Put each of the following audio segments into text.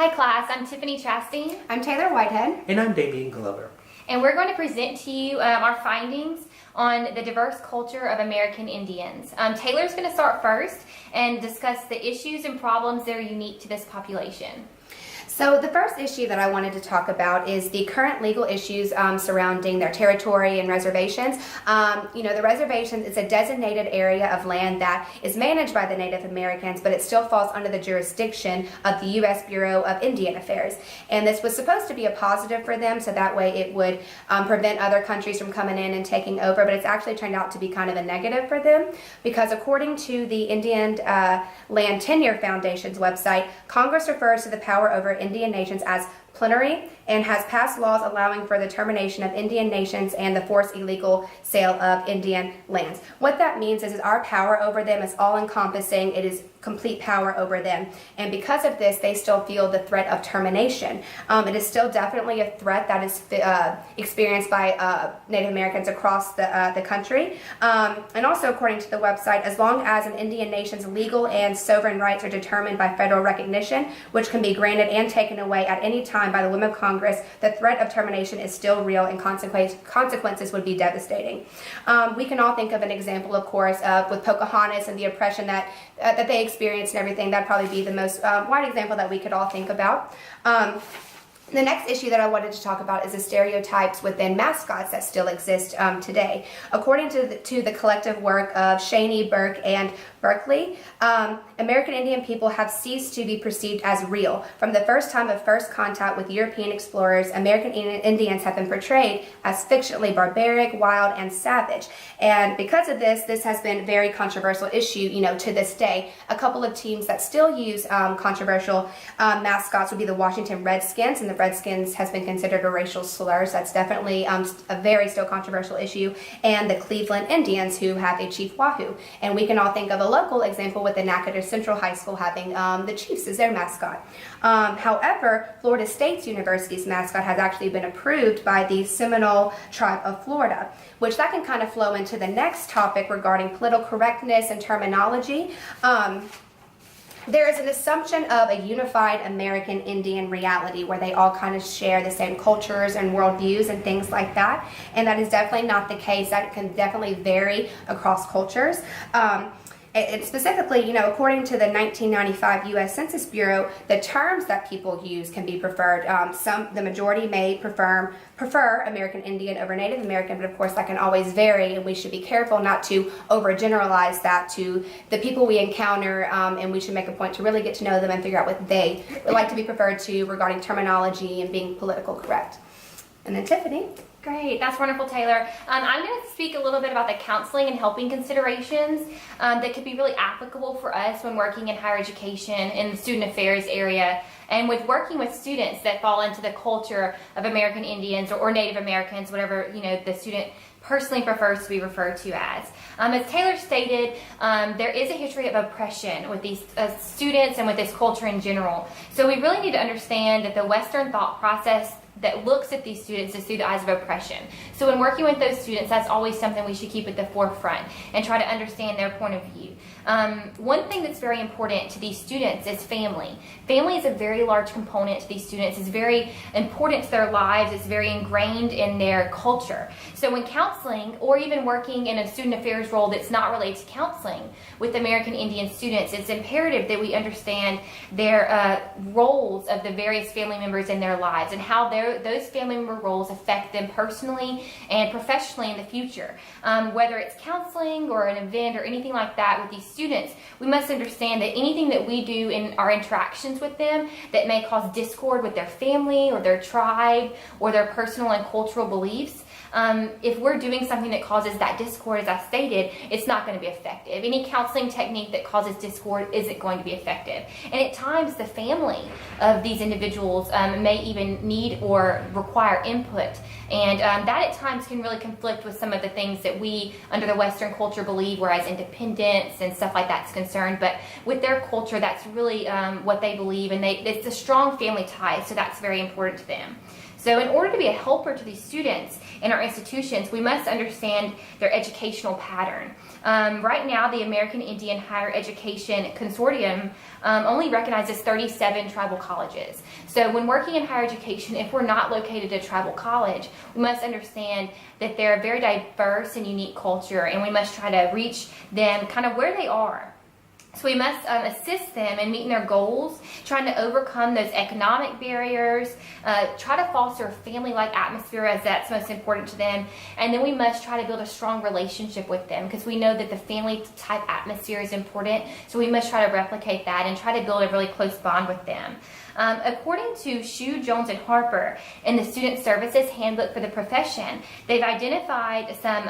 Hi class, I'm Tiffany Chasteen. I'm Taylor Whitehead. And I'm Damian Glover. And we're going to present to you our findings on the diverse culture of American Indians. Taylor's going to start first and discuss the issues and problems that are unique to this population. So the first issue that I wanted to talk about is the current legal issues surrounding their territory and reservations. The reservations is a designated area of land that is managed by the Native Americans, but it still falls under the jurisdiction of the U.S. Bureau of Indian Affairs. And this was supposed to be a positive for them, so that way it would prevent other countries from coming in and taking over, but it's actually turned out to be kind of a negative for them, because according to the Indian Land Tenure Foundation's website, Congress refers to the power over Indian nations as plenary and has passed laws allowing for the termination of Indian nations and the forced illegal sale of Indian lands. What that means is our power over them is all-encompassing. It is complete power over them. And because of this, they still feel the threat of termination. It is still definitely a threat that is experienced by Native Americans across the country. And also, according to the website, as long as an Indian nation's legal and sovereign rights are determined by federal recognition, which can be granted and taken away at any time by the will of Congress, the threat of termination is still real and consequences would be devastating. We can all think of an example, of course, with Pocahontas and the oppression that they experienced and everything. That'd probably be the most wide example that we could all think about. The next issue that I wanted to talk about is the stereotypes within mascots that still exist today. According to the collective work of Shaney, Burke, and Berkeley, American Indian people have ceased to be perceived as real. From the first time of first contact with European explorers, American Indians have been portrayed as fictionally barbaric, wild, and savage. And because of this, this has been a very controversial issue, to this day. A couple of teams that still use controversial mascots would be the Washington Redskins, and the Redskins has been considered a racial slur, so that's definitely a very still controversial issue, and the Cleveland Indians, who have a Chief Wahoo. And we can all think of a local example with the Natchitoches Central High School having the Chiefs as their mascot. However, Florida State University's mascot has actually been approved by the Seminole Tribe of Florida, which that can kind of flow into the next topic regarding political correctness and terminology. There is an assumption of a unified American Indian reality where they all kind of share the same cultures and worldviews and things like that, and that is definitely not the case. That can definitely vary across cultures. And specifically, according to the 1995 U.S. Census Bureau, the terms that people use can be preferred. The majority may prefer American Indian over Native American, but of course that can always vary, and we should be careful not to overgeneralize that to the people we encounter, and we should make a point to really get to know them and figure out what they would like to be preferred to regarding terminology and being political correct. And then Tiffany. Great, that's wonderful, Taylor. I'm going to speak a little bit about the counseling and helping considerations that could be really applicable for us when working in higher education in the student affairs area, and with working with students that fall into the culture of American Indians or Native Americans, whatever the student personally prefers to be referred to as. As Taylor stated, there is a history of oppression with these students and with this culture in general. So we really need to understand that the Western thought process that looks at these students is through the eyes of oppression. So when working with those students, that's always something we should keep at the forefront and try to understand their point of view. One thing that's very important to these students is family. Family is a very large component to these students. It's very important to their lives. It's very ingrained in their culture. So when counseling, or even working in a student affairs role that's not related to counseling with American Indian students, it's imperative that we understand their roles of the various family members in their lives and how those family member roles affect them personally and professionally in the future. Whether it's counseling or an event or anything like that with these students, we must understand that anything that we do in our interactions with them that may cause discord with their family or their tribe or their personal and cultural beliefs, if we're doing something that causes that discord, as I stated, it's not going to be effective. Any counseling technique that causes discord isn't going to be effective. And at times, the family of these individuals may even need or require input. And that at times can really conflict with some of the things that we, under the Western culture, believe, whereas independence and stuff like that's concerned. But with their culture, that's really what they believe, and it's a strong family tie, so that's very important to them. So in order to be a helper to these students in our institutions, we must understand their educational pattern. Right now, the American Indian Higher Education Consortium only recognizes 37 tribal colleges. So when working in higher education, if we're not located at a tribal college, we must understand that they're a very diverse and unique culture, and we must try to reach them kind of where they are. So we must assist them in meeting their goals, trying to overcome those economic barriers, try to foster a family-like atmosphere as that's most important to them, and then we must try to build a strong relationship with them because we know that the family-type atmosphere is important, so we must try to replicate that and try to build a really close bond with them. According to Shue, Jones, and Harper in the Student Services Handbook for the Profession, they've identified some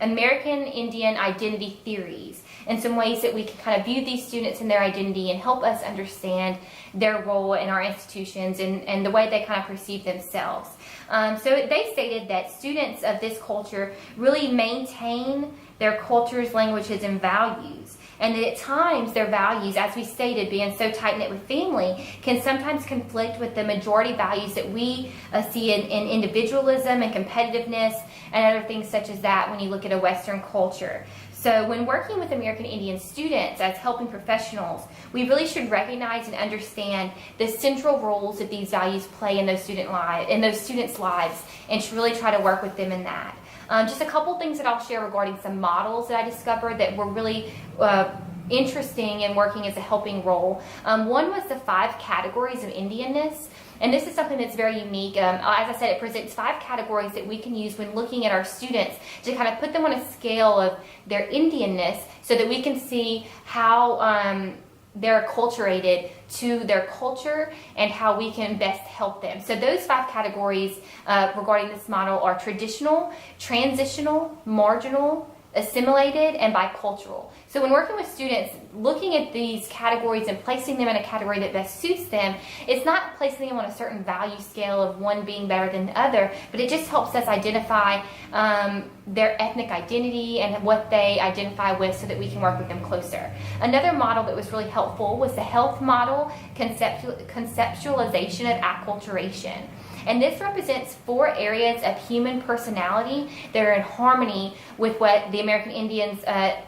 American Indian identity theories and some ways that we can kind of view these students and their identity and help us understand their role in our institutions and the way they kind of perceive themselves. So they stated that students of this culture really maintain their cultures, languages, and values. And that at times their values, as we stated, being so tight-knit with family, can sometimes conflict with the majority values that we see in individualism and competitiveness and other things such as that when you look at a Western culture. So when working with American Indian students as helping professionals, we really should recognize and understand the central roles that these values play in those students' lives, and should really try to work with them in that. Just a couple things that I'll share regarding some models that I discovered that were really interesting in working as a helping role. One was the 5 categories of Indianness. And this is something that's very unique. As I said, it presents 5 categories that we can use when looking at our students to kind of put them on a scale of their Indianness so that we can see how they're acculturated to their culture and how we can best help them. So those 5 categories regarding this model are traditional, transitional, marginal, assimilated, and bicultural. So when working with students, looking at these categories and placing them in a category that best suits them, it's not placing them on a certain value scale of one being better than the other, but it just helps us identify their ethnic identity and what they identify with so that we can work with them closer. Another model that was really helpful was the health model conceptualization of acculturation. And this represents 4 areas of human personality that are in harmony with what the American Indians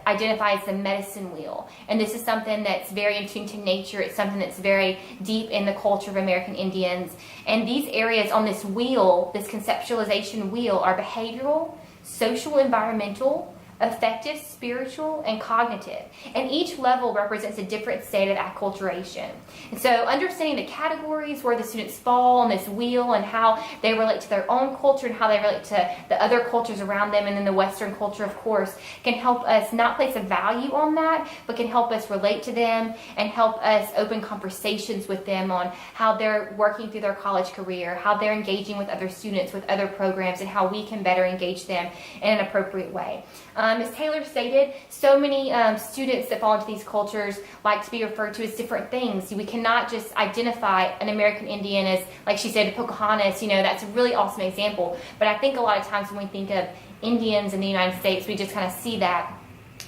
identify as the medicine wheel. And this is something that's very in tune to nature. It's something that's very deep in the culture of American Indians. And these areas on this wheel, this conceptualization wheel, are behavioral, social, environmental, affective, spiritual, and cognitive. And each level represents a different state of acculturation. And so understanding the categories where the students fall on this wheel and how they relate to their own culture and how they relate to the other cultures around them and then the Western culture, of course, can help us not place a value on that, but can help us relate to them and help us open conversations with them on how they're working through their college career, how they're engaging with other students, with other programs, and how we can better engage them in an appropriate way. As Taylor stated, so many students that fall into these cultures like to be referred to as different things. We cannot just identify an American Indian as, like she said, Pocahontas. That's a really awesome example. But I think a lot of times when we think of Indians in the United States, we just kind of see that.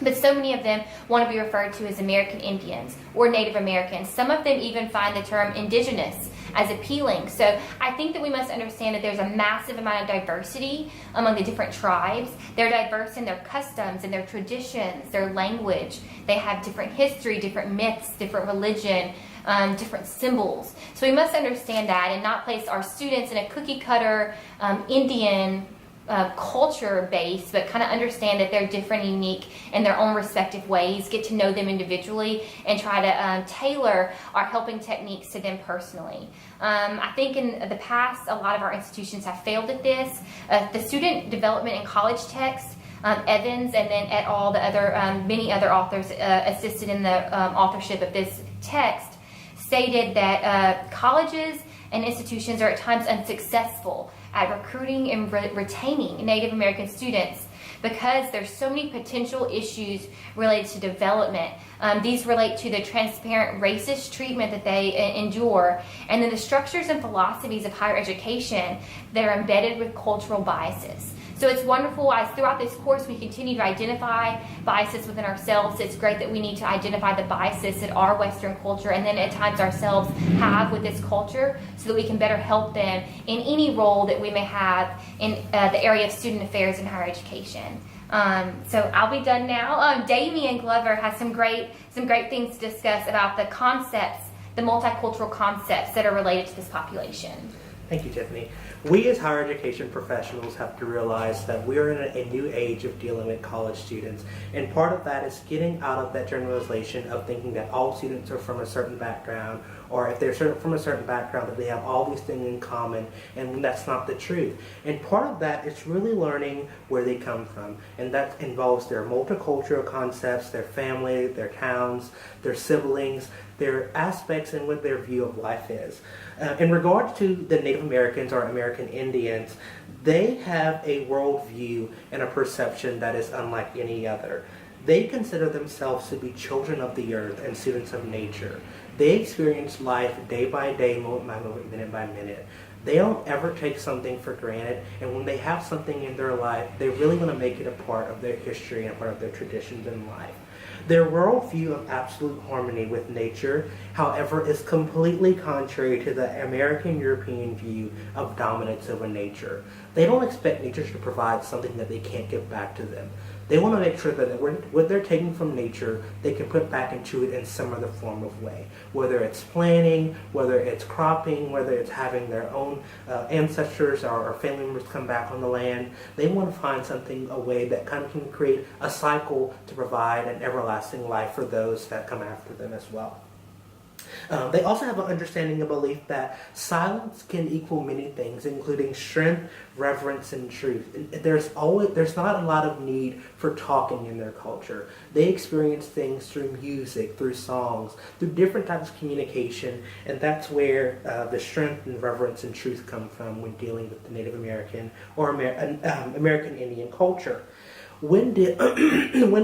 But so many of them want to be referred to as American Indians or Native Americans. Some of them even find the term indigenous as appealing. So I think that we must understand that there's a massive amount of diversity among the different tribes. They're diverse in their customs and their traditions, their language. They have different history, different myths, different religion, different symbols. So we must understand that and not place our students in a cookie cutter Indian culture base, but kind of understand that they're different and unique in their own respective ways, get to know them individually, and try to tailor our helping techniques to them personally. I think in the past, a lot of our institutions have failed at this. The student development and college text, Evans and then et al., many other authors assisted in the authorship of this text, stated that colleges and institutions are at times unsuccessful at recruiting and retaining Native American students because there's so many potential issues related to development. These relate to the transparent racist treatment that they endure, and then the structures and philosophies of higher education that are embedded with cultural biases. So it's wonderful as throughout this course we continue to identify biases within ourselves. It's great that we need to identify the biases that our Western culture and then at times ourselves have with this culture so that we can better help them in any role that we may have in the area of student affairs and higher education. So I'll be done now. Damian Glover has some great things to discuss about the concepts, the multicultural concepts that are related to this population. Thank you, Tiffany. We as higher education professionals have to realize that we're in a new age of dealing with college students, and part of that is getting out of that generalization of thinking that all students are from a certain background, or if they're from a certain background that they have all these things in common, and that's not the truth. And part of that is really learning where they come from, and that involves their multicultural concepts, their family, their towns, their siblings, their aspects and what their view of life is. In regards to the Native Americans or American Indians, they have a worldview and a perception that is unlike any other. They consider themselves to be children of the earth and students of nature. They experience life day by day, moment by moment, minute by minute. They don't ever take something for granted, and when they have something in their life, they really want to make it a part of their history and a part of their traditions in life. Their worldview of absolute harmony with nature, however, is completely contrary to the American European view of dominance over nature. They don't expect nature to provide something that they can't give back to them. They want to make sure that what they're taking from nature, they can put back into it in some other form of way. Whether it's planting, whether it's cropping, whether it's having their own ancestors or family members come back on the land, they want to find something, a way that kind of can create a cycle to provide an everlasting life for those that come after them as well. They also have an understanding and belief that silence can equal many things, including strength, reverence, and truth. There's not a lot of need for talking in their culture. They experience things through music, through songs, through different types of communication, and that's where the strength and reverence and truth come from when dealing with the Native American or American Indian culture. When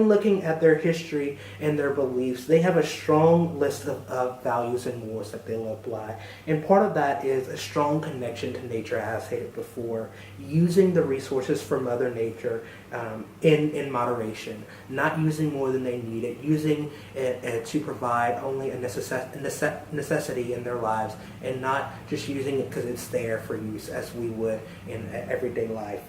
looking at their history and their beliefs, they have a strong list of values and morals that they will apply. And part of that is a strong connection to nature, as stated before, using the resources from Mother Nature in moderation, not using more than they need it, using it to provide only a necessity in their lives, and not just using it because it's there for use as we would in everyday life.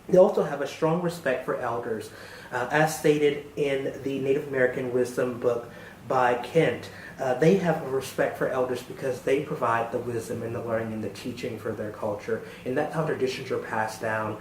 They also have a strong respect for elders, as stated in the Native American Wisdom book by Kent. They have a respect for elders because they provide the wisdom and the learning and the teaching for their culture, and that's how traditions are passed down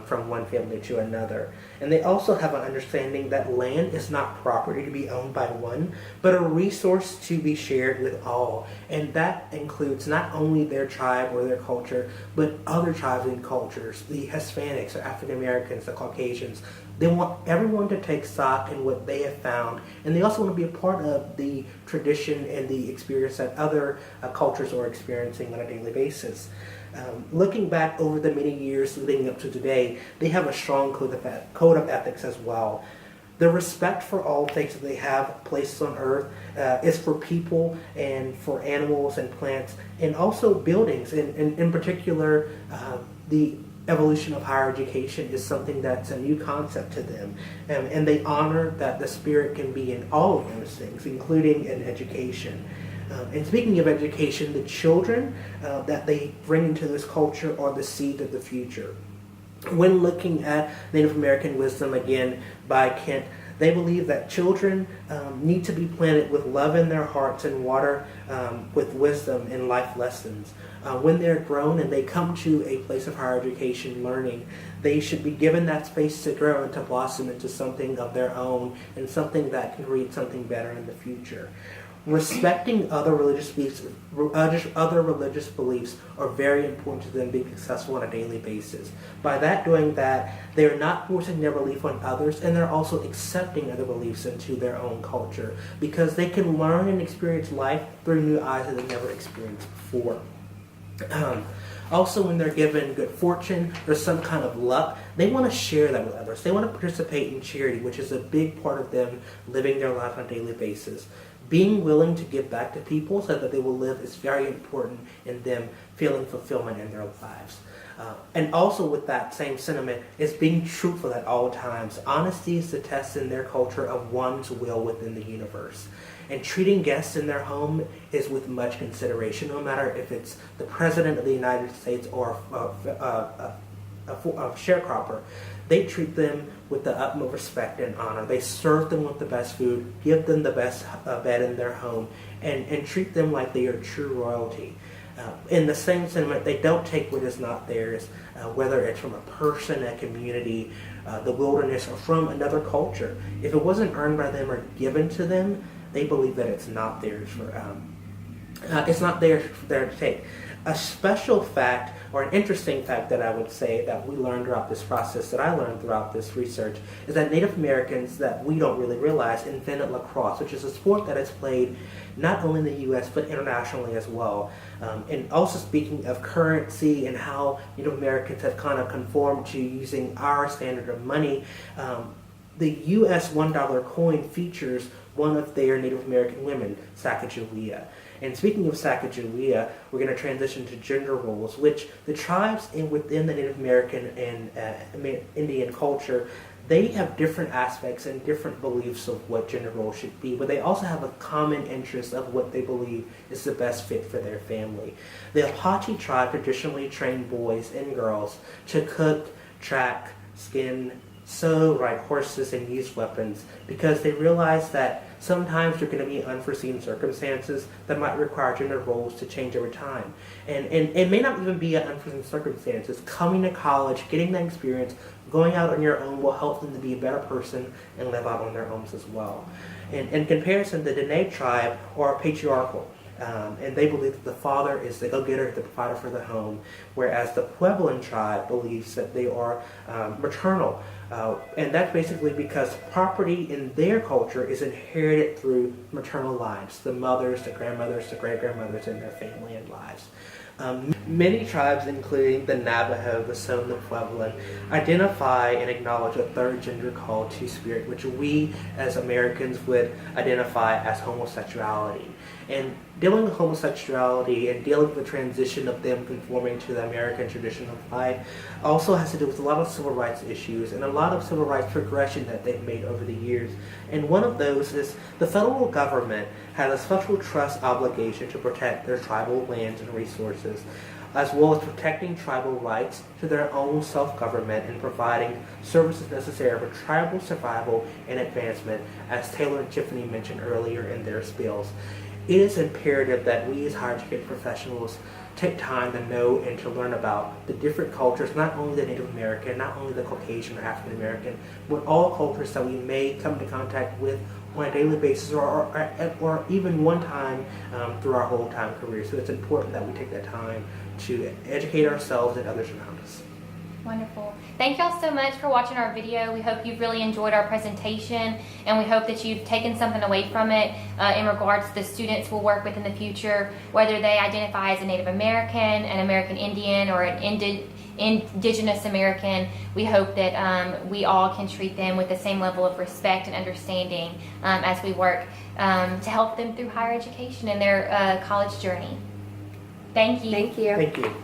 from one family to another. And they also have an understanding that land is not property to be owned by one, but a resource to be shared with all. And that includes not only their tribe or their culture, but other tribes and cultures, the Hispanics, the African Americans, the Caucasians. They want everyone to take stock in what they have found, and they also want to be a part of the tradition and the experience that other cultures are experiencing on a daily basis. Looking back over the many years leading up to today, they have a strong code of ethics as well. The respect for all things that they have placed on earth is for people and for animals and plants, and also buildings. In particular, the evolution of higher education is something that's a new concept to them, and they honor that the spirit can be in all of those things, including in education. And speaking of education, the children that they bring into this culture are the seed of the future. When looking at Native American Wisdom, again, by Kent, they believe that children need to be planted with love in their hearts and water with wisdom and life lessons. When they're grown and they come to a place of higher education learning, they should be given that space to grow and to blossom into something of their own and something that can create something better in the future. Respecting other religious beliefs are very important to them being successful on a daily basis. By doing that, they are not forcing their belief on others, and they're also accepting other beliefs into their own culture, because they can learn and experience life through new eyes that they've never experienced before. Also, when they're given good fortune or some kind of luck, they want to share that with others. They want to participate in charity, which is a big part of them living their life on a daily basis. being willing to give back to people so that they will live is very important in them feeling fulfillment in their lives. And also with that same sentiment is being truthful at all times. Honesty is the test in their culture of one's will within the universe. And treating guests in their home is with much consideration, no matter if it's the President of the United States or a sharecropper. They treat them with the utmost respect and honor. They serve them with the best food, give them the best bed in their home, and treat them like they are true royalty. In the same sentiment, they don't take what is not theirs, whether it's from a person, a community, the wilderness, or from another culture. If it wasn't earned by them or given to them, they believe that it's not theirs it's not theirs for them to take. A special fact, or an interesting fact that I would say that we learned throughout this process, that I learned throughout this research, is that Native Americans, that we don't really realize, invented lacrosse, which is a sport that is played not only in the U.S. but internationally as well. And also speaking of currency and how Native Americans have kind of conformed to using our standard of money, the U.S. $1 coin features one of their Native American women, Sacagawea. And speaking of Sacagawea, we're going to transition to gender roles, which the tribes within the Native American and Indian culture, they have different aspects and different beliefs of what gender roles should be, but they also have a common interest of what they believe is the best fit for their family. The Apache tribe traditionally trained boys and girls to cook, track, skin, sew, ride horses, and use weapons because they realized that sometimes there are going to be unforeseen circumstances that might require gender roles to change over time. And it may not even be unforeseen circumstances. Coming to college, getting that experience, going out on your own will help them to be a better person and live out on their own as well. And in comparison, the Dene tribe are patriarchal. And they believe that the father is the go-getter, the provider for the home, whereas the Puebloan tribe believes that they are maternal. And that's basically because property in their culture is inherited through maternal lines, the mothers, the grandmothers, the great-grandmothers in their family and lives. Many tribes, including the Navajo, the Sioux, and the Puebloan, identify and acknowledge a third gender called Two-Spirit, which we as Americans would identify as homosexuality. And dealing with homosexuality and dealing with the transition of them conforming to the American tradition of life also has to do with a lot of civil rights issues and a lot of civil rights progression that they've made over the years. And one of those is the federal government has a special trust obligation to protect their tribal lands and resources, as well as protecting tribal rights to their own self-government and providing services necessary for tribal survival and advancement, as Taylor and Tiffany mentioned earlier in their spills. It is imperative that we as higher education professionals take time to know and to learn about the different cultures, not only the Native American, not only the Caucasian or African American, but all cultures that we may come into contact with on a daily basis or even one time through our whole time career. So it's important that we take that time to educate ourselves and others around us. Wonderful. Thank y'all so much for watching our video. We hope you've really enjoyed our presentation, and we hope that you've taken something away from it in regards to the students we'll work with in the future, whether they identify as a Native American, an American Indian, or an Indigenous American. We hope that we all can treat them with the same level of respect and understanding as we work to help them through higher education and their college journey. Thank you. Thank you. Thank you.